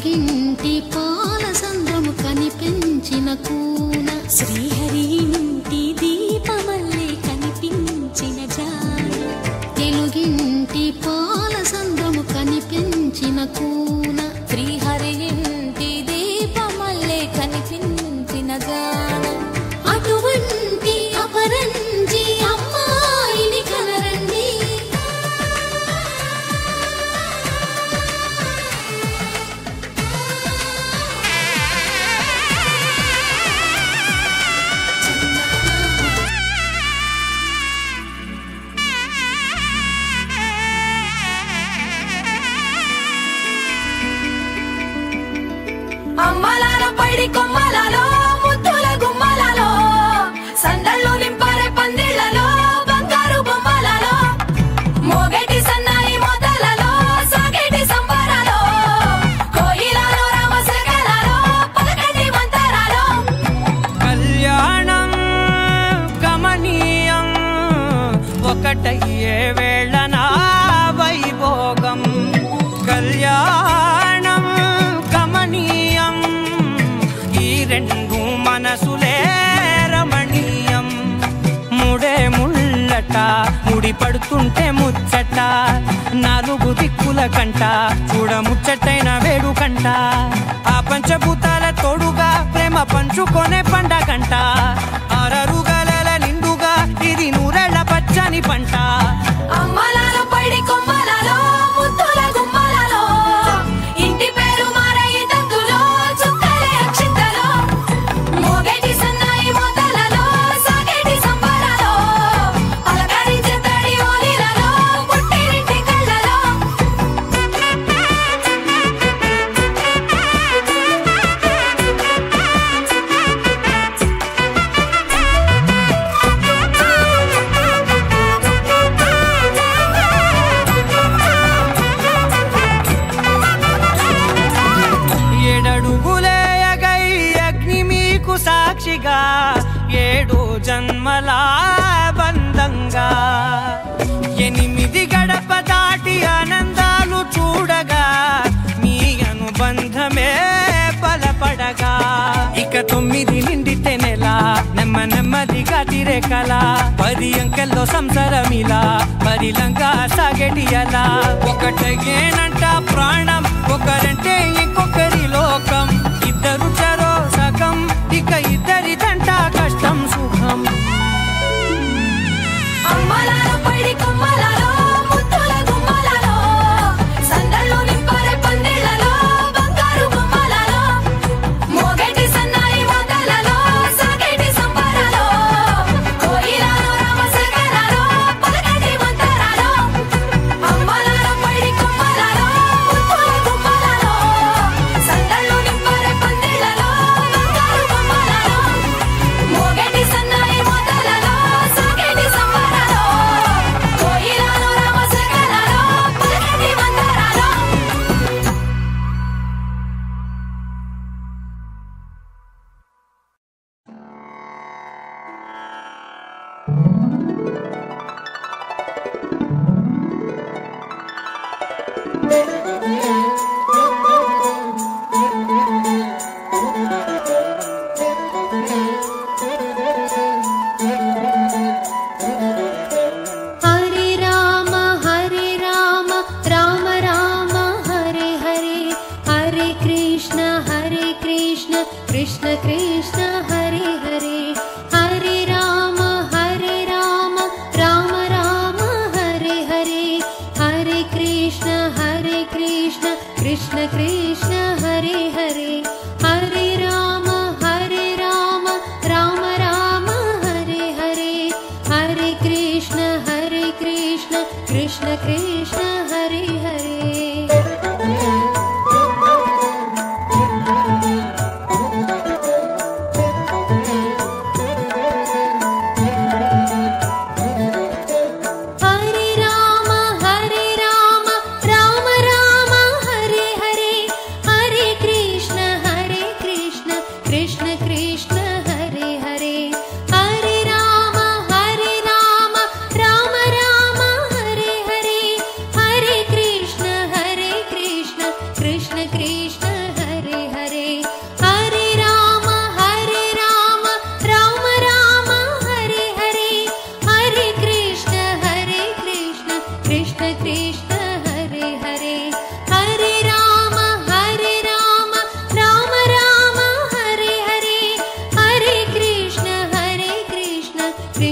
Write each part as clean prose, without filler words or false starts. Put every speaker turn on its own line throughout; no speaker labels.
తెలుగింటి పాల సంద్రము కనిపించిన కూన
శ్రీహరి ఇంటి దీపమల్లే కనిపించిన జాన
తెలుగింటి పాల సంద్రము కనిపించిన కూన
శ్రీహరి ఇంటి దీపమల్లే కనిపించిన జాన
అటువంటి అపరంజి అమ్మాయిని కనరండి
అమ్మలాల పైడి కొమ్మలలో ముద్దుల గుమ్మలలో సందళ్ళు నింపారే పందిళ్లలో బంగారు బొమ్మలలో మోగేటి సన్నాయి మోతలలో సాగేటి సంబరాలో కోయిలలో రామశకలలో పలకటి మంతరాలో
కళ్యాణం గమనీయం ఒకటయ్యే వేళనా వైభోగం కళ్యాణం గమనీయం ఈ రెండు మనసులే రమణీయం ముడే ముళ్ళట ముడి పడుతుంటే ముచ్చట నాలుగు దిక్కుల కంట చూడ ముచ్చటైన వేడుకంట ఆ పంచభూతాల తోడుగా ప్రేమ పంచుకొనే పండగంట ఆరరుగల నిండుగా ఇది నూరెళ్ళ పచ్చని పంట
అమ్మలాల పైడి కొమ్మలలో ముద్దుల గుమ్మలలో ఇంటి పేరు మారయి తంతులో చుక్కలే అక్షింతలో మోగేటి సన్నాయి మోతలలో సాగేటి సంబరాలో పలకరించే తడి ఓలిలలో పుట్టినింటి కళ్ళలో
ఏడడుగులేయగై అగ్ని మీకు సాక్షిగా ఏడు జన్మల బంధంగా ఎనిమిది గడప దాటి ఆనందాలు చూడగా మీ అనుబంధమే బలపడగా ఇక 9 నిండితే నెల నెమ్మదిగా తిరే కల 10 అంకెల్లో సంసారమిలా పరిలంగా సాగేటి అలా ఒకటేనంట ప్రాణం ఒకరంటే ఇంకొకరి లోకం ఇద్దరు చరో సగం ఇక ఇద్దరిదంట కష్టం సుఖం
అమ్మలాల పైడి కొమ్మలలో ముద్దుల గుమ్మలలో సందళ్ళు నింపారే పందిళ్లలో బంగారు బొమ్మలలో మోగేటి సన్నాయి మోతలలో సాగేటి సంబరాలో కోయిలలో రామశకలలో పలకటి మంతరాలో అమ్మలాల పైడి కొమ్మలలో ముద్దుల గుమ్మలలో సందళ్ళు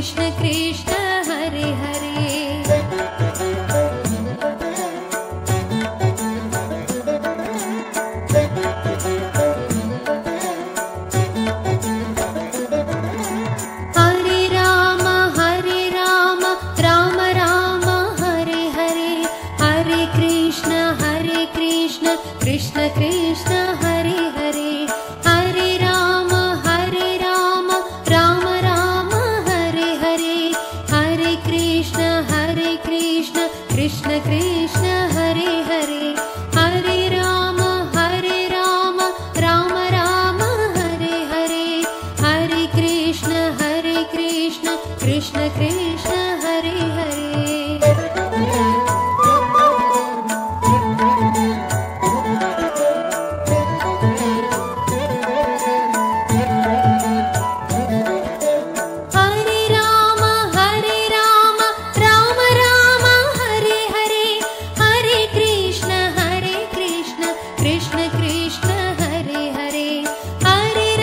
कृष्ण कृष्ण हरे हरे कृष्ण कृष्ण हरे हरे हरे राम राम राम हरे हरे हरे कृष्ण कृष्ण कृष्ण हरे हरे हरे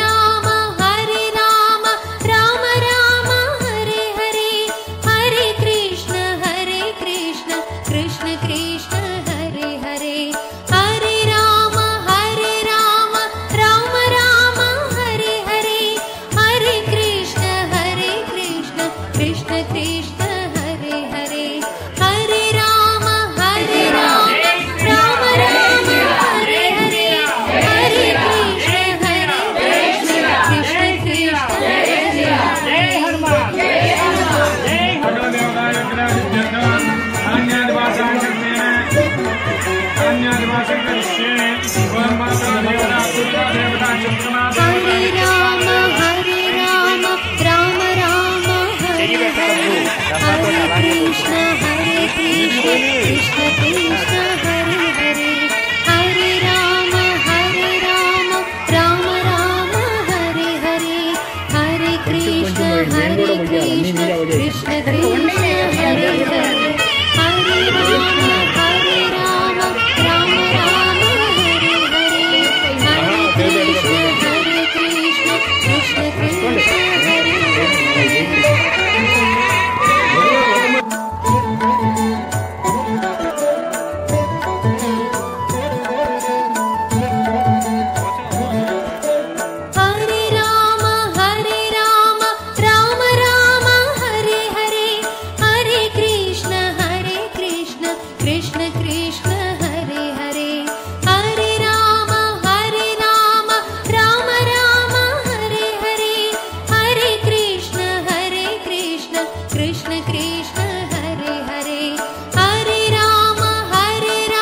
राम राम राम हरे हरे हरे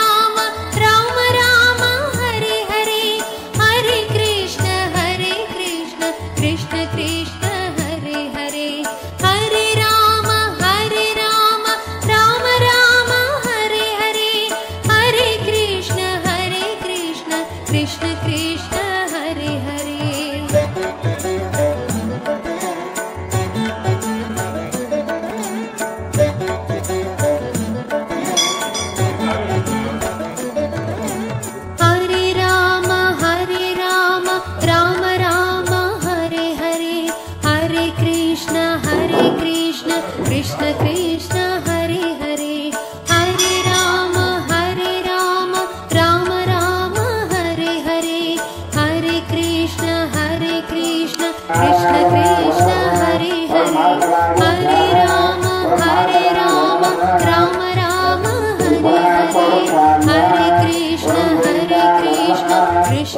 कृष्ण कृष्ण कृष्ण हरे हरे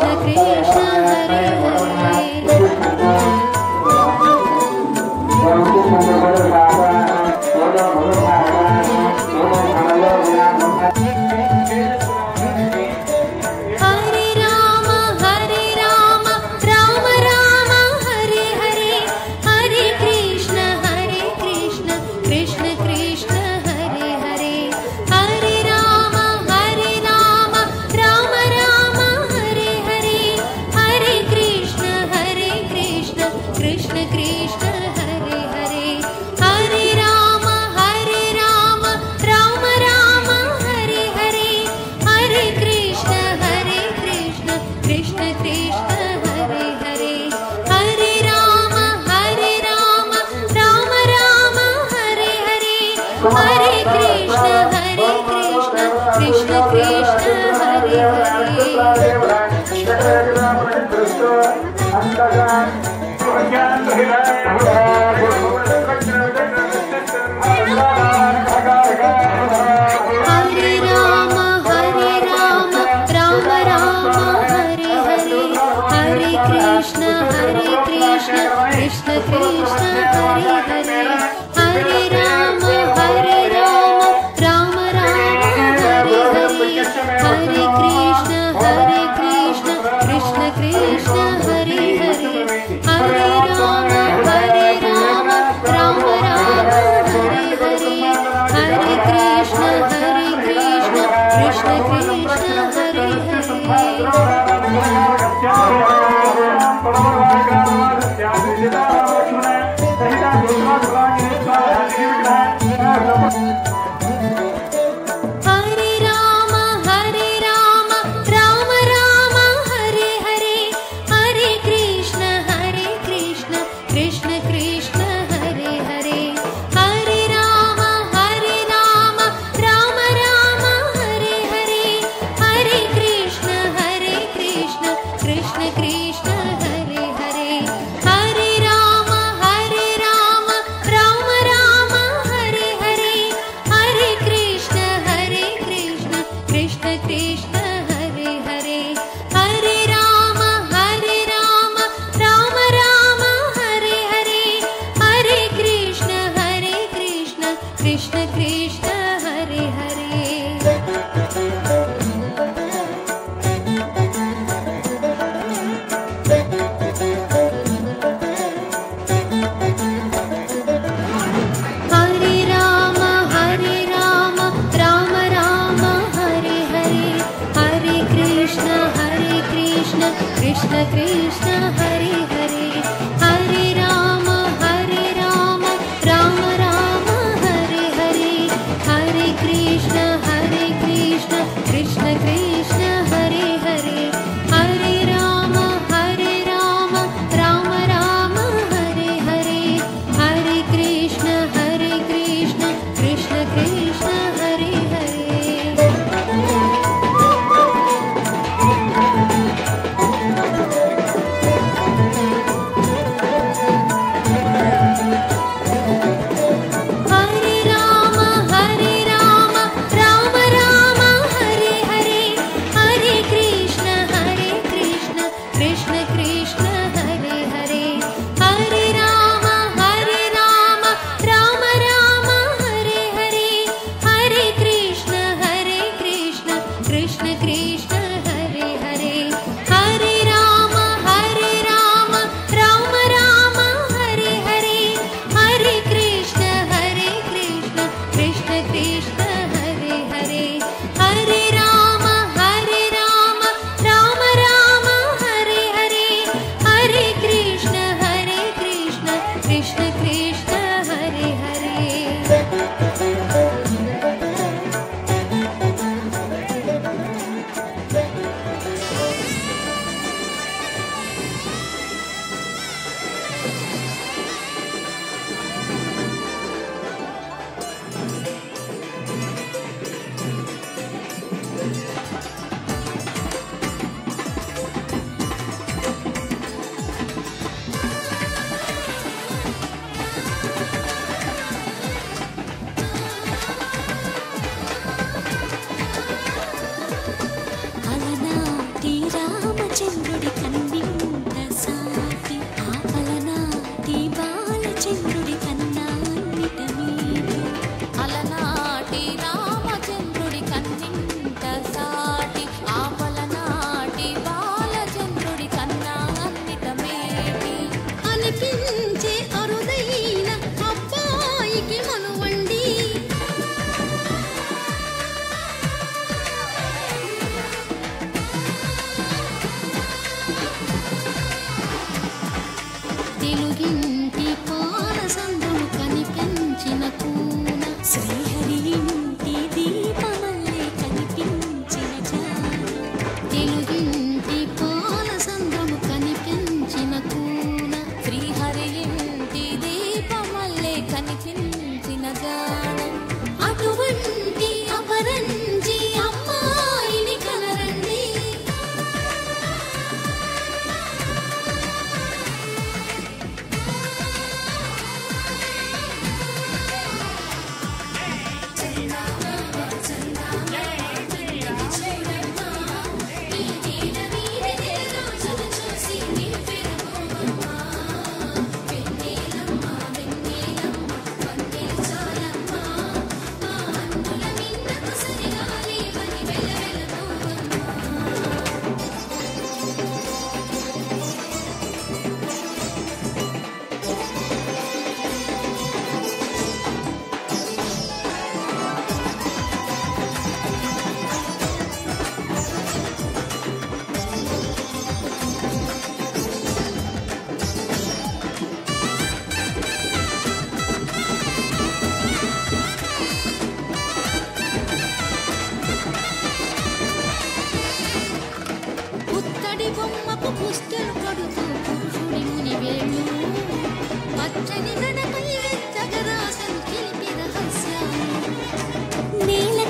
Hare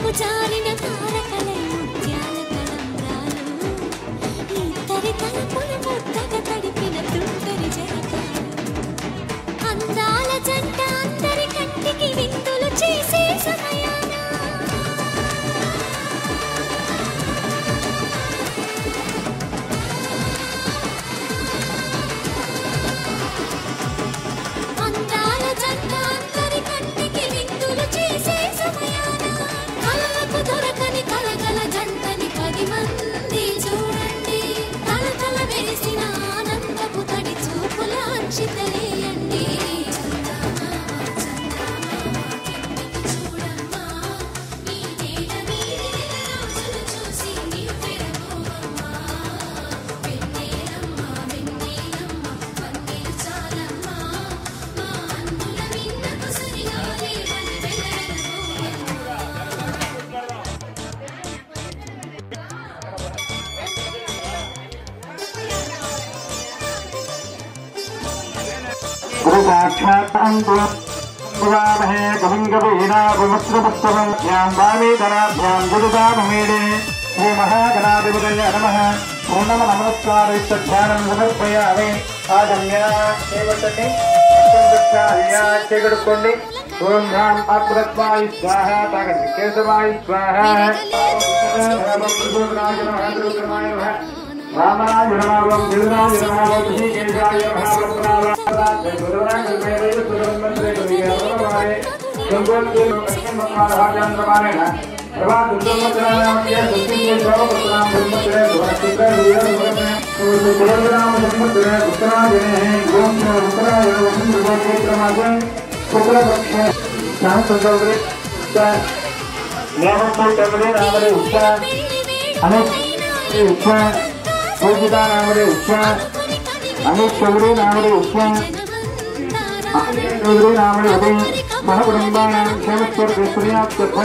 కళ్ళకు జారిన తారకలై ముత్యాల తలంబ్రాలు ఇద్దరి తలపుల ముద్దగా తడిపిన తుంటరి జరకాలు అందాల జంట అందరి కంటికి విందులు చేసే సమయాన అందాల జంట అందరి కంటికి విందులు చేసే సమయాన కళ్ళకు దొరకని కలగల జంటని 10 మంది చూడండి తలతల మెరిసిన ఆనందపు తడి చూపుల అంచితలేయండి
गुरुसाक्षात्महे कविङ्गवीणापुमस्त्रपुस्तकं वामेधराभ्यां गुरुदाममेडे श्रीमहागणाधिपतये नमः पूर्णम नमस्कारयुक्तध्यानं समर्पयामि आगम्य देवतने చేగడుకోండి ఓం రాం ఆత్మత్వాయ స్వాహ తాగండి కేశవాయ స్వాహ రామాయ నమః దివ్యాయ నమః శ్రీకేశాయ నమః ప్రప్రదాయ గురువరాంగల్మేరే సురమంత్రే గురుయాయ సంగోల్కే లక్ష్మణమారాజాంద్రమానేన ప్రభాదుర్గమతనామయ సుత్తికే సర్వప్రతనాం బ్రహ్మత్రే ధ్వరతిక వీరమురమే సురగ్రామ సంమత్రే ఉత్తరాయనే గోం ఉత్తరాయ వసుంధుగోత్రమాజం శుక్లపక్ష శాంతగౌరే నేహంతో తమరే నామరే ఉచ్చ అనేక ఉచ్చ పూజితా నామరే ఉచ్చ అనేక చౌరే నామరే ఉచ్చ చౌరే నామరే ఉదయ సహకుటుంబానాం క్షేమస్వర్గేశ్వర్యాప్త్యర్థ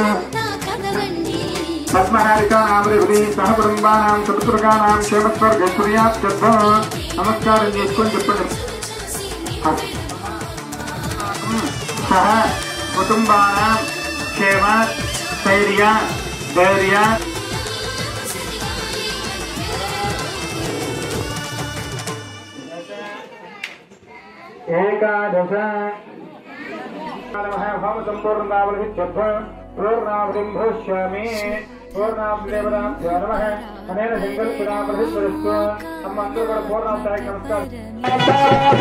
పద్మహారికా నామరే ఉదయ సహకుటుంబానాం చతుర్గానాం క్షేమస్వర్గేశ్వర్యాప్త్యర్థ నమస్కారం చేసుకొని చెప్పండి సహ కుటుంబానాం క్షేమ స్థైర్య ధైర్య ఏకాదశ భావ సంపూర్ణావలిత్యర్థ పూర్ణావలిం భవిష్యామి పూర్ణావలిదేవతాభ్యో నమః అనేన సంకల్పితామహిస్వరస్తు అమ్మ అందరూ కూడా పూర్ణావతానికి నమస్కారం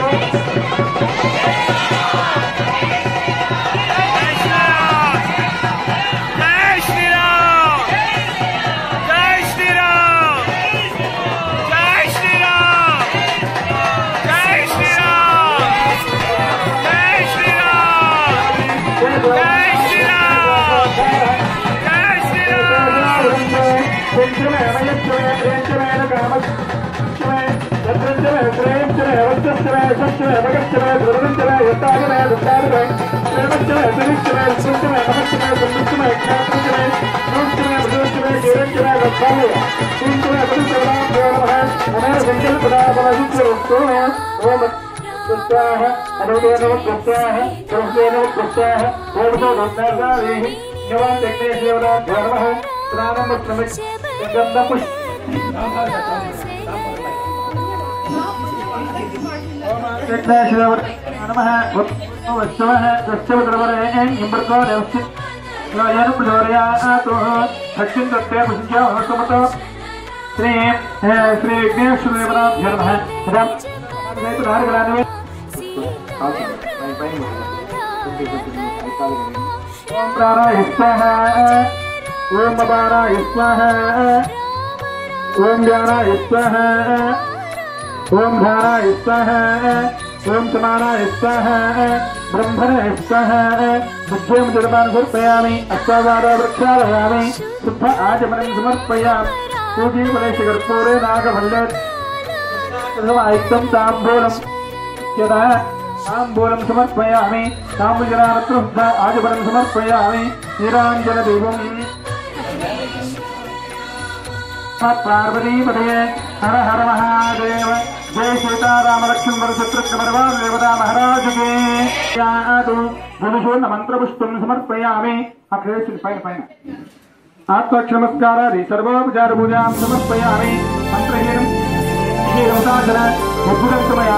श्री विघ्नेश्वरदेवताभ्यो नमः ओम प्राणाय स्वाहा ओम अपानाय स्वाहा ओम ज्ञानाय स्वाहा ओम ध्यानाय स्वाहा ओम समानाय स्वाहा ब्रह्मणे स्वाहा बुद्धिं जडपान् समर्पयामि अष्टादश वृक्षालयामि शुद्ध आचमनं समर्पयामि पूजीफलेशकर्पूरे नागभल्ले आयुक्तं ताम्बूलं यदा ताम्बूलं समर्पयामि ताम्बूलजलानत्रुद्ध आचमनं समर्पयामि नीराञ्जनदीपं पार्वतीपतये हर हर महादेव जय सीताराम लक्ष्मण शत्रुघ्न भगवान देवता महाराज के यादु धनुषोन्न मंत्रपुष्पं समर्पयामि अक्षयस्य पैन आत्मक्षमस्कारादि सर्वोपचारपूजां समर्पयामि। मन्त्रहीनं शीलमुदाचन मधुरं समया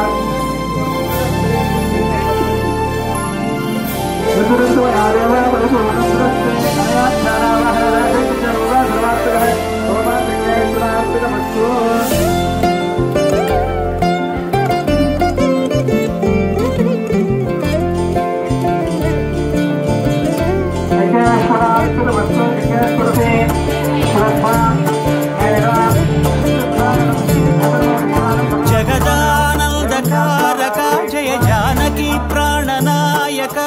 जगदानन्दकारक जय जानकी प्राणनायक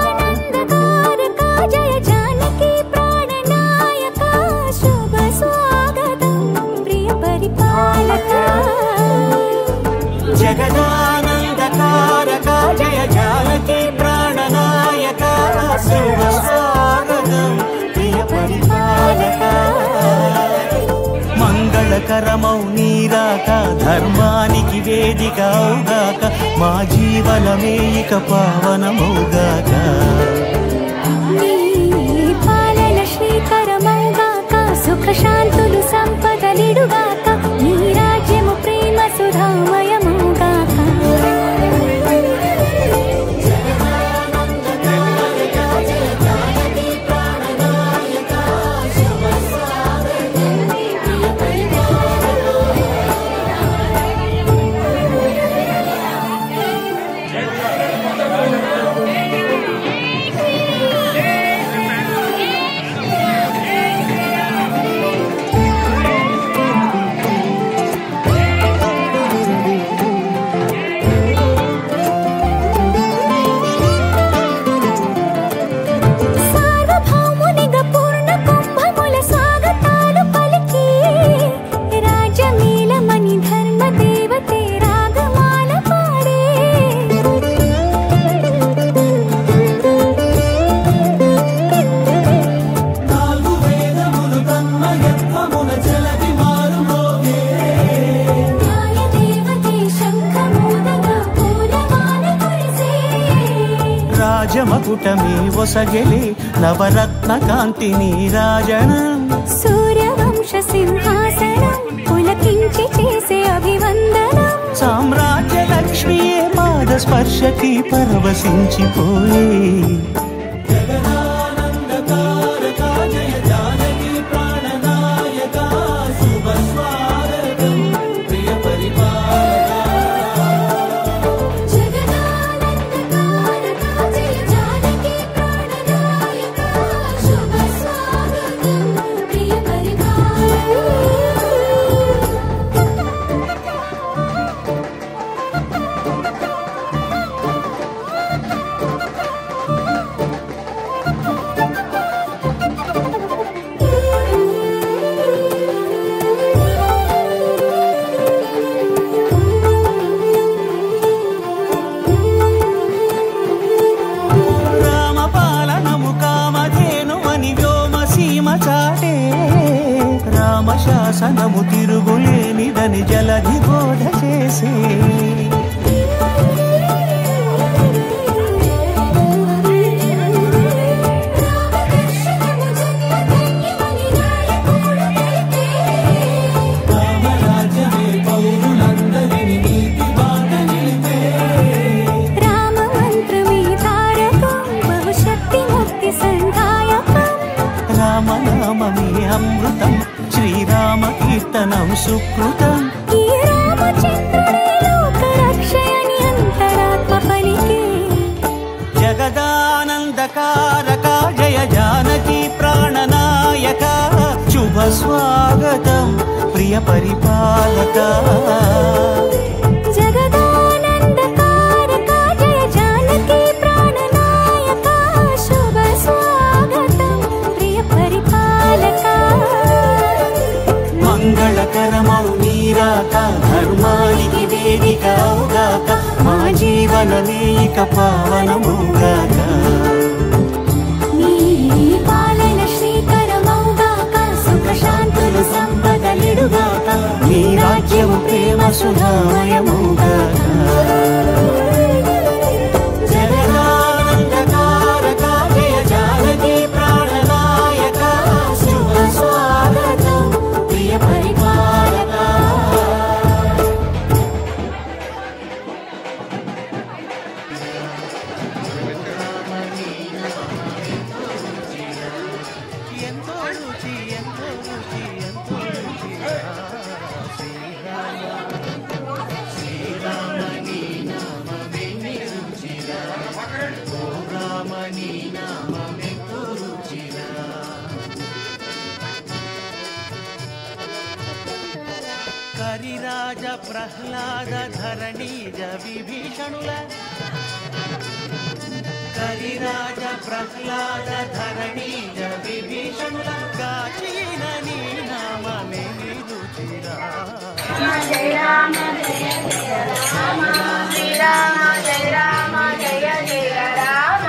जगदानन्दकारक जय जानकी प्राणनायक शुभ स्वागतं प्रिय परिपालक
जगदानन्दकारक जय जानकी प्राणनायक शुभ स्वागतं प्रिय परिपालक మంగళకరమౌ నీరాక ధర్మానికి వేదిక అవుగాక మా జీవనమే ఇక పావనమౌగాక
నీ పాలన శ్రీకరమౌగాక సుఖ శాంతులు సంపదలిడుగాక నీ రాజ్యము ప్రేమ సుధామయమౌగాక
రాజమకుటమే ఒసగెలే నవరత్న కాంతి నీరాజనం
సూర్యవంశ సింహాసనం పులకించి చేసే అభివందనం
సామ్రాజ్య లక్ష్మియే పాద స్పర్శకి పరవశించిపోయే శాసనము తిరుగులేనిదని జలధి బోధ చేసే
రామమంత్రమే తారకం బహుశక్తి ముక్తి సంధాయకం
రామనామమే అమృతం శ్రీరామ కీర్తనం సుకృతం
ఈ రామచంద్రుడే లోక రక్షయని అంతరాత్మ పలికే
జగదానందకారక జయ జానకి ప్రాణనాయక శుభ స్వాగతం ప్రియ పరిపాలక
జగదానందకారక జయ జానకి ప్రాణనాయక శుభ స్వాగతం ప్రియ పరిపాలక
మంగళకరమౌ నీరాక ధర్మానికి వేదిక అవుగాక మా జీవనమే ఇక పావనమౌగాక
నీ పాలన శ్రీకరమౌగాక సుఖ శాంతులు సంపదలిడుగాక
నీ రాజ్యము ప్రేమ సుధామయమౌగాక కరిరాజ ప్రహ్లాద ధరణీజ విభీషణుల కరిరాజ ప్రహ్లాద ధరణీజ విభీషణుల కాచిన నీ నామమే రుచిరా
జయ రామ జయ జయ రామ శ్రీరామ జయ రామ జయ జయ రామ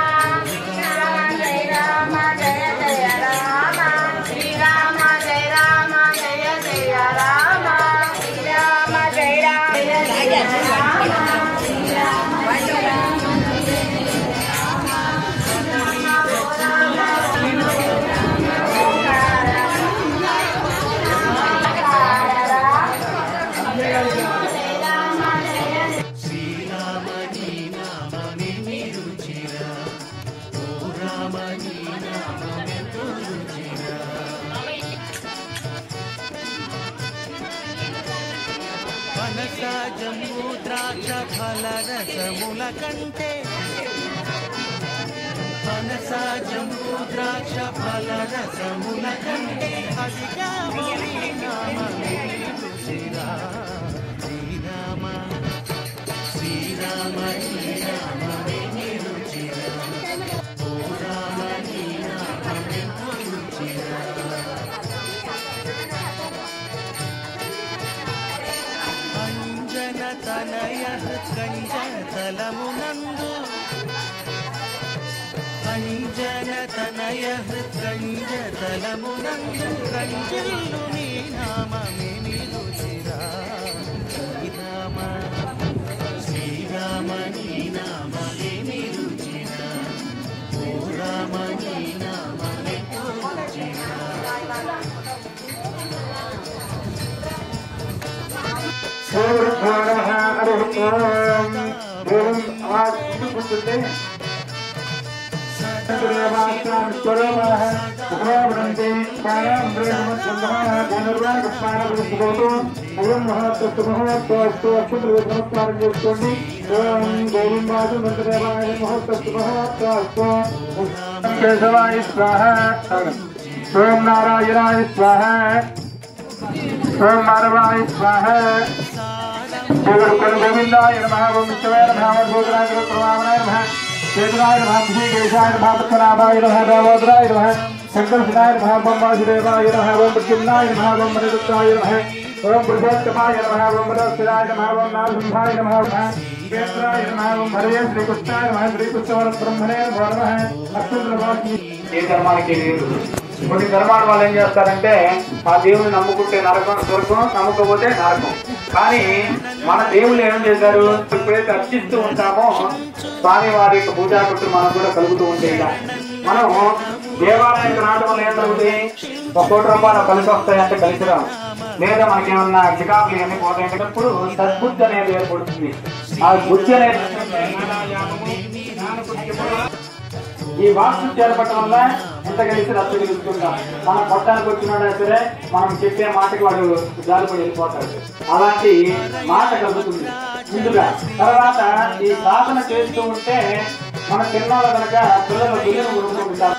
శ్రీరామ జయ రామ జయ జయ రామ శ్రీరామ జయ రామ జయ జయ రామ శ్రీరామ జయ రామ జయ జయ రామ శ్రీరామ జయ రామ
పనస జంబూ ద్రాక్ష ఫల రసముల కంటే పనస జంబూ ద్రాక్ష ఫల రసముల కంటే అధిగా నామమే రుచిరా శ్రీరామ శ్రీరామ శ్రీరామమే రుచిరా ఓ రామ నీ నామమే రుచిరా తనయ కంజ తలమునందు అంజన తనయ కంజ తలమునందు కంజల్లు నీ నామమే రుచిరా శ్రీరామ శ్రీరామ నీ నామమే రుచిరా ఓ రామ నీ నామమే రుచిరా
ఓం నారాయణాయ స్వాహ ఓం మాధవాయ స్వాహ గోవిందాయ నమః ఓం విష్ణువే నమః ఓం భూతరాయ ప్రమాణాయ నమః కేతురాయ నమః శ్రీకేశాయ నమః పద్మనాభాయ నమః దామోదరాయ నమః శంకరసుతాయ నమః ఓం వాసుదేవాయ నమః ఓం ప్రద్యుమ్నాయ నమః ఓం మణిరుద్రాయ నమః ఓం పురుషోత్తమాయ నమః ఓం వరదస్థిరాయ నమః ఓం నారసింహాయ నమః కేంద్రాయ నమః ఓం హరే శ్రీకృష్ణాయ నమః శ్రీకృష్ణవర బ్రహ్మణే నమో నమః అక్షుద్రవాకి ఏ ధర్మానికి కొన్ని ధర్మాల వాళ్ళు ఏం చేస్తారంటే ఆ దేవుని నమ్ముకుంటే నరకం స్వర్గం, నమ్మకపోతే నరకం. కానీ మన దేవుళ్ళు ఏం చేశారు, ఎప్పుడైతే అర్చిస్తూ ఉంటామో స్వామి వారి యొక్క పూజా కృతులు మనకు కూడా కలుగుతూ ఉంటాయి. ఇలా మనం దేవాలయానికి రావడం వల్ల ఏం జరుగుతుంది, 1 కోటి రూపాయలు కలిసి వస్తాయంటే కలిసి రావు, లేదా మనకేమన్నా చికాకులు ఇవన్నీ పోతాయంటే ఇప్పుడు సద్బుద్ధి అనేది ఏర్పడుతుంది. ఆ బుద్ధి అనేది ఈ వాస్తు చేరపడటం వల్ల ఎంత కలిసి రద్దు గెలుస్తుంటాం. మన పొట్టానికి వచ్చినా సరే మనం చెప్పే మాటకి వాడు జాలిపడి వెళ్ళిపోతాడు. అలాంటి మాట కలుగుతుంది ముందుగా. తర్వాత ఈ సాధన చేస్తూ ఉంటే మన చిన్నవాళ్ళ కనుక పిల్లల బిల్లును కొడుతూ ఉంటారు.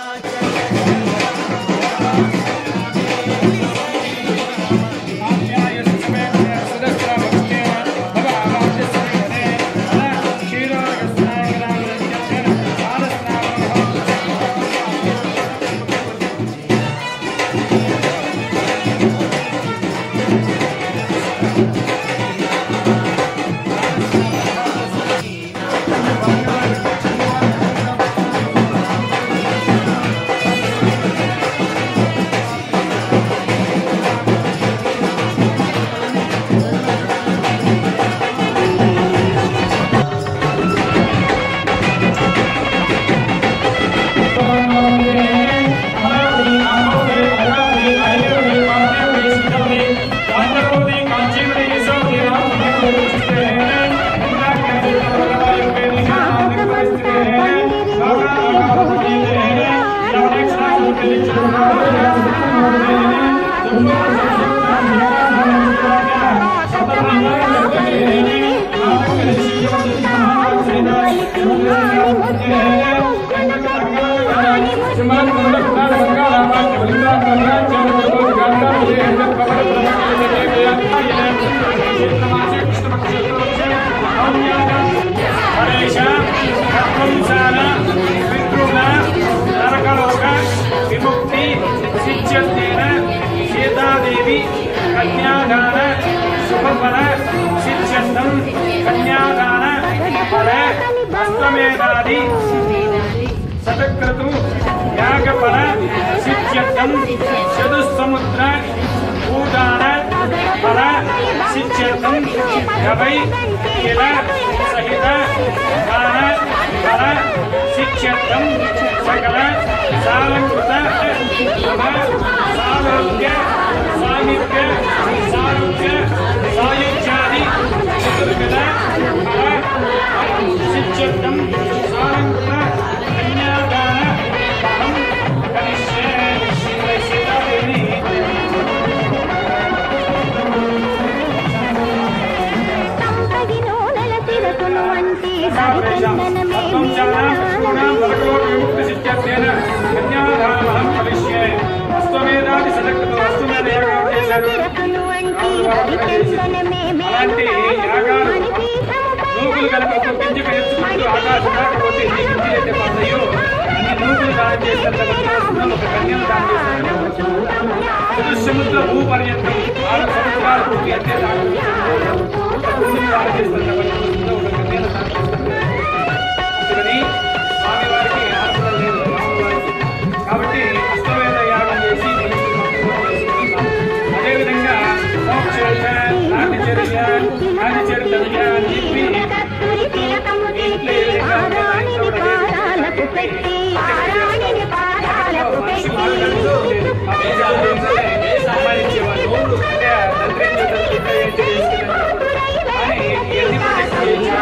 అశ్వమేధాది శతక్రతు యాగఫల సిద్ధ్యర్థం చతుస్సముద్ర భూదాన ఫల సిద్ధ్యర్థం గవై కిల సహిత దాన ఫల సిద్ధ్యర్థం సకల సాలంకృత సారోగ్య సామిప్య సారుగ్య సాయుధ్యాది చతుర్విధ ఫల సిద్ధ్యర్థం సాలంకృత కన్యాదాన ఫలం కరిష్యే. సీతాదేవి అలాంటి యాగాలు నూకులు కనుక ఒక గింజ పెంచుకుంటూ ఆకాశం రాకపోతే ఈ గింజలు అయితే పడతాయో అన్ని నూకులు దానం చేస్తారు ఒక కన్యను దానం చేస్తారు. చతుస్సముద్ర భూ పర్యంతం 6 సంవత్సరాల పూర్తి అంటే దానం చేస్తారు ఒక కన్యను దానం చేస్తారు. అందుకని స్వామివారికి ఆనందం లేదు రామువారికి. కాబట్టి అశ్వమేధ యాగం చేసి అదేవిధంగా మోక్షేష నాటిచర్య నాటిచరితవ్య అని చెప్పి ఇంట్లో ఏ విధంగా సంపాదించేవాళ్ళు అంటే తండ్రి కానీ ఎన్ని అదేవిధంగా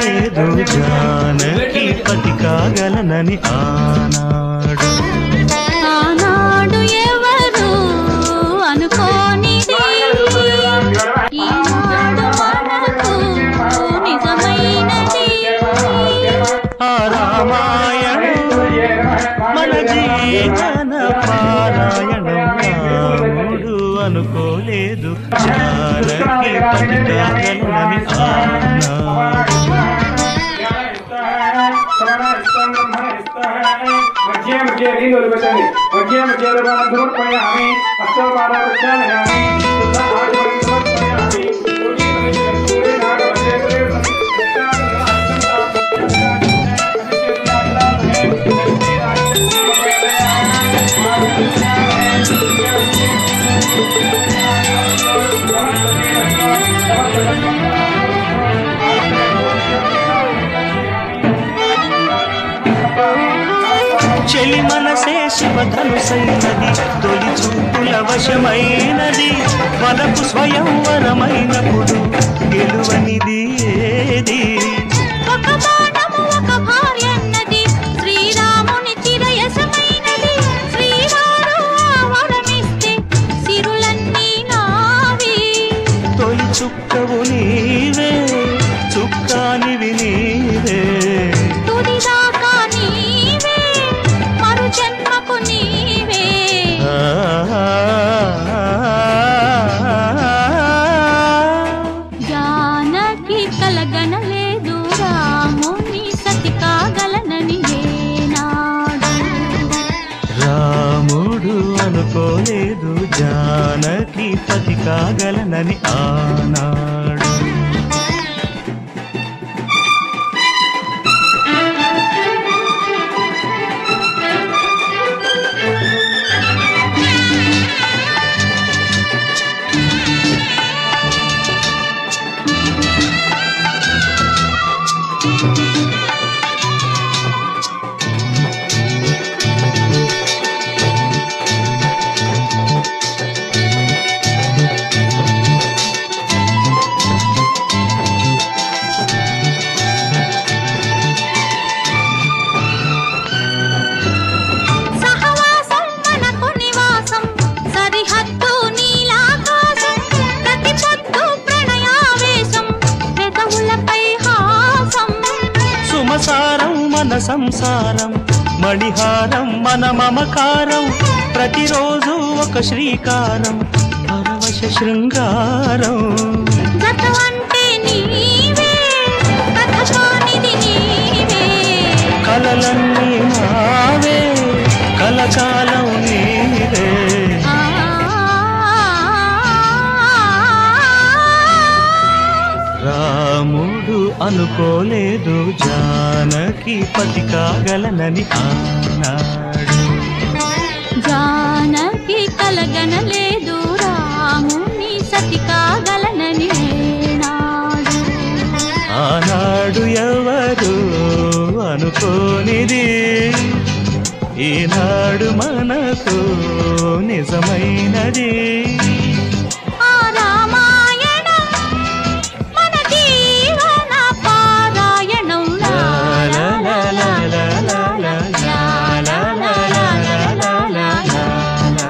అనుకోలేదు జానకి పతి కాగలనని ఆనాడు
ఎవరు అనుకోనిది ఈనాడు మనకు నిజమైనది.
ఆ రామాయణం మన జీవన పారాయణం రాముడు అనుకోలేదు జానకి పతి కాగలనని ఆనాడు చెలి మనసే శివధనుసైనది తొలి చూపుల వశమైనది వలకు స్వయంవరమైనప్పుడు గెలువనిది ఏది
ఒక బాణము ఒక భార్యన్నది శ్రీరాముని చిరయసమైనది. శ్రీవారు వరమిస్తే సిరులన్నీ నావి.
తొలి చుక్కవు నీవే చుక్కానివి నీవే
తుదిదాకా నీవే మరు జన్మకు నీవే. జానకి కలగనలేదు రాముని సతి కాగలనని ఏనాడు.
రాముడు అనుకోలేదు జానకి పతి కాగలనని ఆనాడు
సహవాసం మనకు నివాసం సరిహద్దు నీలాకాశం ప్రతి పొద్దు ప్రణయావేశం పెదవులపై హాసం.
సుమసారం మన సంసారం మణిహారం మన మమకారం ప్రతిరోజు ఒక శ్రీకారం పరవశ శృంగారం
గత అంటే నీవే కథ కానిది నీవే.
కలలన్నీ నావే కలకాలం నీవే రాముడు అనుకోలేదు జానకి పతి కాగలనని ఆనాడు
జానకి కలగనలేదు రాముని సతి కాగలనని ఏనాడు.
ఆనాడు ఎవరు అనుకోనిది ఈనాడు మనకు నిజమైనది.
ఆ రామాయణం మన జీవన పారాయణం. లా లా లా లా లా లా లా లా లా లా లా లా లా లా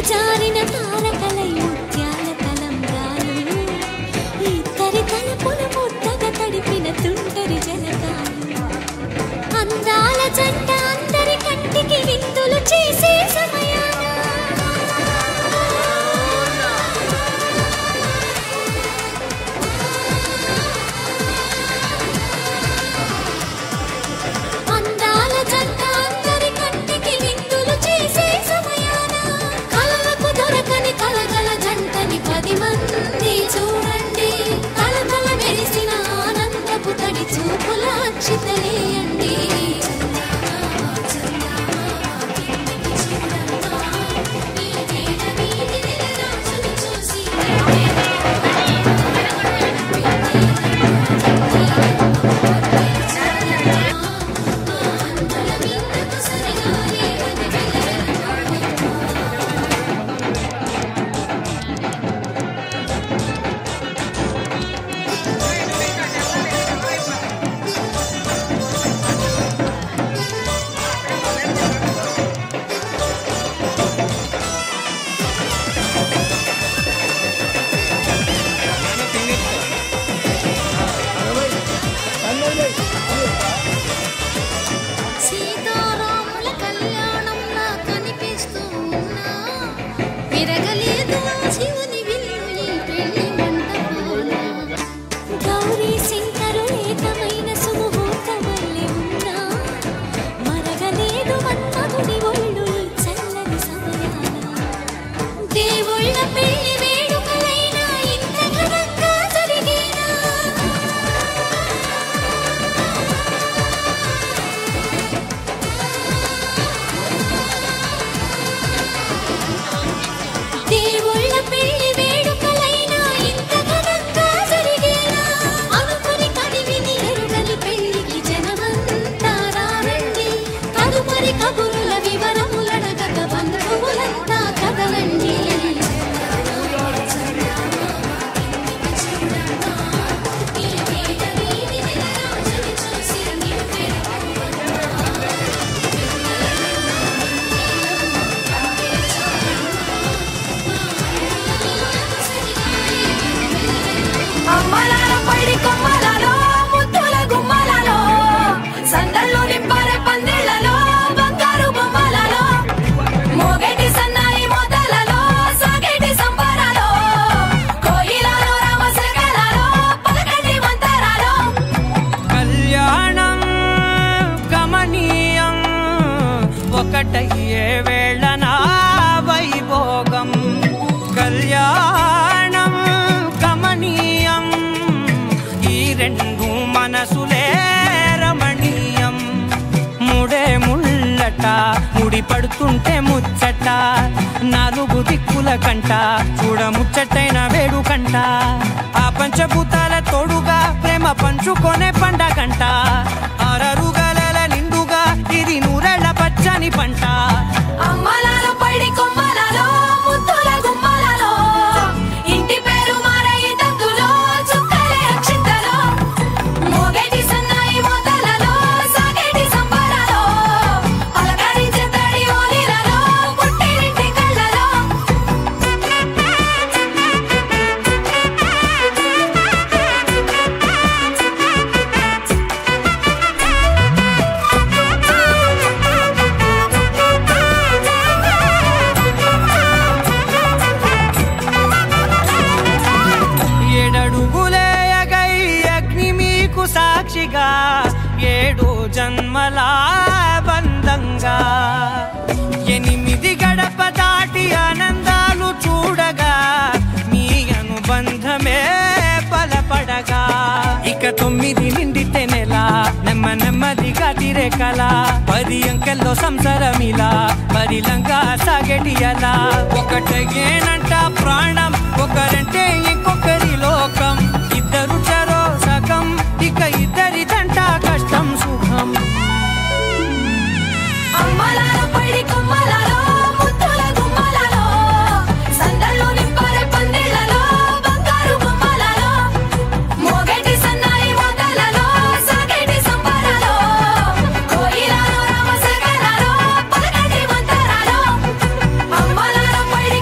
జారిన తారకలై ముత్యాల తలంబ్రాలు ఇద్దరి తలపులు ముద్దగా తడిపిన తుంటరి జలకాలు అందాల జంట అందరి కంటికి విందులు చేసే సమయాన అందాల జంట అందరి కంటికి విందులు చేసే సమయాన కలలకు దొరకని కలగల జంటని 10 మంది చూడండి కలకల మెరిసిన ఆనందపు తడి చూపుల అక్షితలేయండి సీతారాముల కళ్యాణంలా కనిపిస్తూ ఉన్నా విరగలేదు శివుని విల్లు ఈ పెళ్లి మంటపాన గౌరీ శంకరు ఏకమైన సుముహూర్తమల్లె ఉన్నా మరగలేదు మన్మధుని ఒళ్ళు ఈ చల్లని సమయాన దేవుళ్ళ పెళ్లి వేడుకలైనా ఇంత ఘనంగా జరిగేనా దేవుళ్ళ పెళ్లి వేడుకలైనా ఇంత ఘనంగా జరిగేనా అనుకుని కదివిని ఎరుగని పెళ్లికి జనమంతా రారండి తదుపరి కబురుల వివరములడగక బంధువులంతా కదలండి
అమ్మలాల పడి కొమ్మలలో ముద్దుల గుమ్మలలో సందళ్ళు నింపరే పందిళ్లలో బంగారు బొమ్మలలో మోగేటి సన్నాయి మోతలలో సాగేటి సంబరాలో కోయిలలో రామశకలలో పలకటి మంతరాలో
కళ్యాణం గమనీయం ఒకటయ్యే వేళనా వైభోగం కళ్యాణం గమనీయం ఈ రెండు మనసులే రమణీయం ముడే ముళ్ళట ముడి పడుతుంటే ముచ్చట 4 దిక్కుల కంట చూడ ముచ్చటైన వేడుకంట ఆ పంచభూతాల తోడుగా ప్రేమ పంచుకొనే పండగంట ఆరరుగలల నిండుగా ఇది 100 పచ్చని పంట
అమ్మలాల పడి కొమ్మలలో ముద్దుల గుమ్మలలో ఇంటి పేరు మారయి తందులో చుక్కలే అక్షింతలో మోగేటి సన్నాయి మోతలలో సాగేటి సంబరాలో అలకరించే తడి ఓలిలలో పుట్టినింటి కళ్ళలో
ఏడడుగులేయగై అగ్ని మీకు సాక్షిగా 7 జన్మల బంధంగా 8 గడప దాటి ఆనందాలు చూడగా మీ అనుబంధమే బలపడగా ఇక 9 నిండితే నెల నెమ్మదిగా తిరే కల 10 అంకెల్లో సంసారమిలా పరిలంగా సాగేటి అలా ఒకటేనంట ప్రాణం ఒకరంటే ఇంకొకరి లోకం ఇద్దరు చరో సగం ఇక ఇద్దరి దంట కష్టం సుఖం
అమ్మలాల పడి కొమ్మలలో ముద్దుల గుమ్మలలో సందళ్ళు నింపరే పందిళ్లలో బంగారు బొమ్మలలో మోగేటి సన్నాయి మోతలలో సాగేటి సంబరాలో కోయిలలో రామశకలలో పలకటి మంతరాలో అమ్మలాల పడి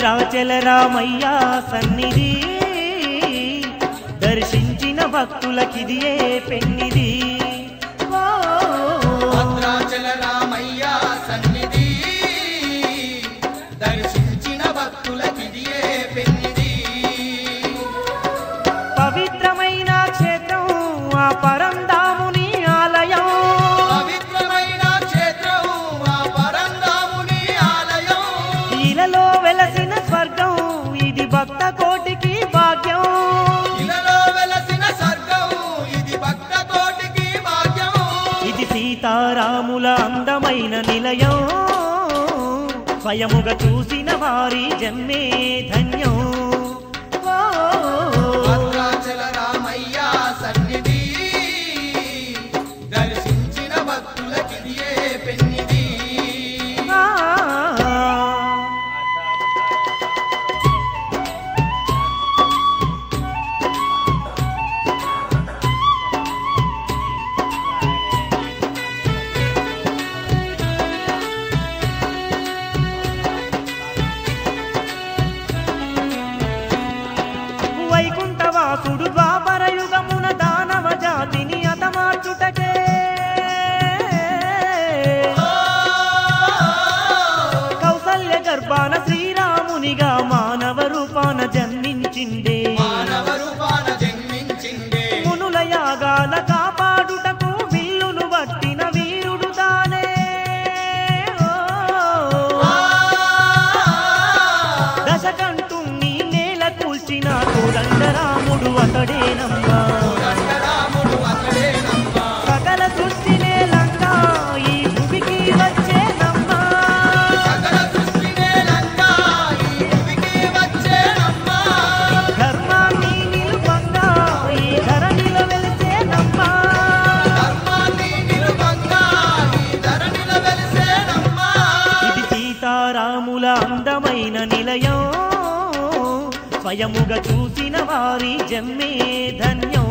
భద్రాచల రామయ్య సన్నిధి దర్శించిన భక్తులకిదియే పెన్నిది
భద్రాచల రామయ్య సన్నిధి దర్శించిన భక్తులకిదియే పెన్నిది
పవిత్రమైన క్షేత్రం ఆ పరంధాముని ఆలయం
పవిత్రమైన క్షేత్రం ఆ పరంధాముని ఆలయం
ఇలలో వెలసిన స్వర్గం ఇది భక్త కోటికి భాగ్యం
ఇలలో వెలసిన స్వర్గం ఇది భక్త కోటికి భాగ్యం
ఇది సీతారాముల అందమైన నిలయం స్వయముగా చూసిన వారి జన్మే ధన్యం
భద్రాచల రామయ్య సన్నిధి దర్శించిన భక్తులకిదియే పెన్నిది
వైకుంఠవాసుడు ద్వాపర యుగమున దానవ జాతిని అతమార్చుటకే కౌసల్య గర్భాన శ్రీరామునిగా మానవ రూపాన జన్మించిండే
మానవ రూపాన జన్మించిండే
మునుల యాగాల కాపాడుటకు విల్లును పట్టిన వీరుడు తానే దశకంఠుణ్ణి నేల కూల్చిన కోదండరాముడు అతడేనమ్మా
రాముడు అతడేనమ్మా
సకల సృష్టి నేలంగా ఈ భూమికి వచ్చేనమ్మా
సకల సృష్టి నేలంగా ఈ భూమికి వచ్చేనమ్మా
ధర్మాన్ని నిలుపంగా ఈ ధరణిలో వెలిసేనమ్మా
ధర్మాన్ని నిలుపంగా ఈ ధరణిలో వెలిసేనమ్మా
ఇది సీతారాముల అందమైన నిలయం స్వయముగా చూసిన వారి జన్మే ధన్యం